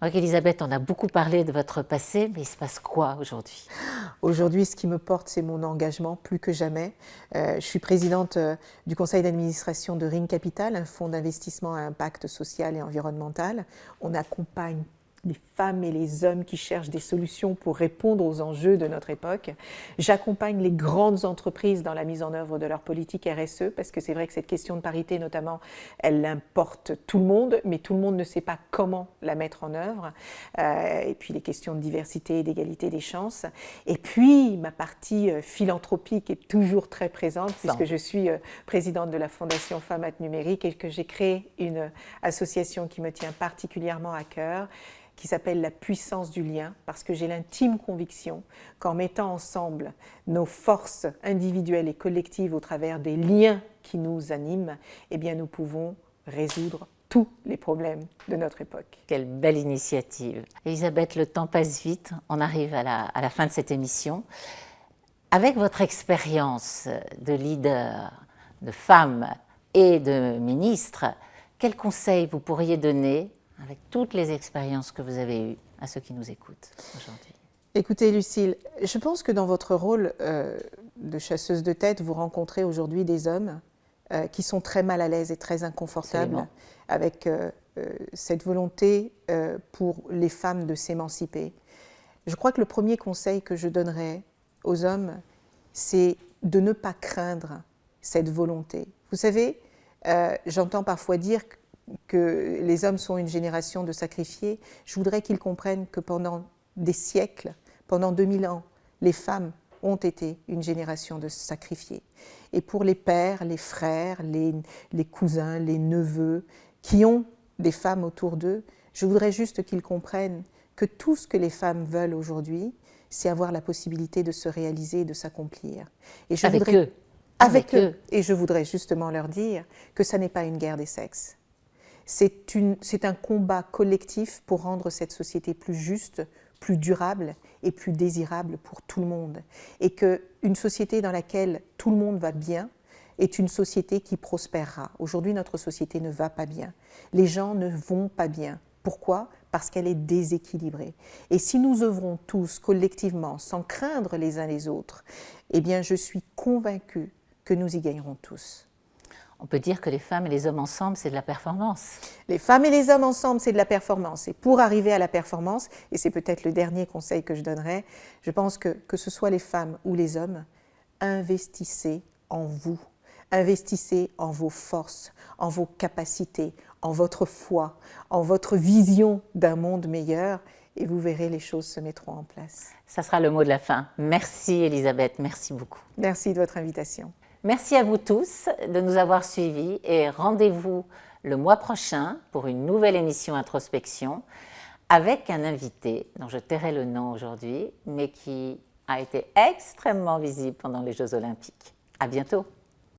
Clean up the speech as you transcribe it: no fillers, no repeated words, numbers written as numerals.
Donc Elisabeth, on a beaucoup parlé de votre passé, mais il se passe quoi aujourd'hui? Aujourd'hui, ce qui me porte, c'est mon engagement, plus que jamais. Je suis présidente du conseil d'administration de Ring Capital, un fonds d'investissement à impact social et environnemental. On accompagne les femmes et les hommes qui cherchent des solutions pour répondre aux enjeux de notre époque. J'accompagne les grandes entreprises dans la mise en œuvre de leur politique RSE, parce que c'est vrai que cette question de parité, notamment, elle importe tout le monde, mais tout le monde ne sait pas comment la mettre en œuvre. Et puis les questions de diversité et d'égalité des chances. Et puis ma partie philanthropique est toujours très présente, puisque je suis présidente de la Fondation Femmes Numérique et que j'ai créé une association qui me tient particulièrement à cœur, qui s'appelle la puissance du lien, parce que j'ai l'intime conviction qu'en mettant ensemble nos forces individuelles et collectives au travers des liens qui nous animent, eh bien nous pouvons résoudre tous les problèmes de notre époque. Quelle belle initiative. Elisabeth, le temps passe vite, on arrive à la fin de cette émission. Avec votre expérience de leader, de femme et de ministre, quels conseils vous pourriez donner avec toutes les expériences que vous avez eues à ceux qui nous écoutent aujourd'hui? Écoutez Lucille, je pense que dans votre rôle de chasseuse de tête, vous rencontrez aujourd'hui des hommes qui sont très mal à l'aise et très inconfortables. Absolument. Avec cette volonté pour les femmes de s'émanciper. Je crois que le premier conseil que je donnerais aux hommes, c'est de ne pas craindre cette volonté. Vous savez, j'entends parfois dire que les hommes sont une génération de sacrifiés. Je voudrais qu'ils comprennent que pendant des siècles, pendant 2000 ans, les femmes ont été une génération de sacrifiés. Et pour les pères, les frères, les cousins, les neveux, qui ont des femmes autour d'eux, je voudrais juste qu'ils comprennent que tout ce que les femmes veulent aujourd'hui, c'est avoir la possibilité de se réaliser et de s'accomplir. Et je avec eux. Avec eux. Et je voudrais justement leur dire que ça n'est pas une guerre des sexes. C'est un combat collectif pour rendre cette société plus juste, plus durable et plus désirable pour tout le monde. Et qu'une société dans laquelle tout le monde va bien est une société qui prospérera. Aujourd'hui, notre société ne va pas bien. Les gens ne vont pas bien. Pourquoi ? Parce qu'elle est déséquilibrée. Et si nous œuvrons tous collectivement, sans craindre les uns les autres, eh bien, je suis convaincue que nous y gagnerons tous. On peut dire que les femmes et les hommes ensemble, c'est de la performance. Les femmes et les hommes ensemble, c'est de la performance. Et pour arriver à la performance, et c'est peut-être le dernier conseil que je donnerais, je pense que ce soit les femmes ou les hommes, investissez en vous. Investissez en vos forces, en vos capacités, en votre foi, en votre vision d'un monde meilleur, et vous verrez, les choses se mettront en place. Ça sera le mot de la fin. Merci Elisabeth, merci beaucoup. Merci de votre invitation. Merci à vous tous de nous avoir suivis et rendez-vous le mois prochain pour une nouvelle émission Introspection avec un invité dont je tairai le nom aujourd'hui, mais qui a été extrêmement visible pendant les Jeux Olympiques. À bientôt.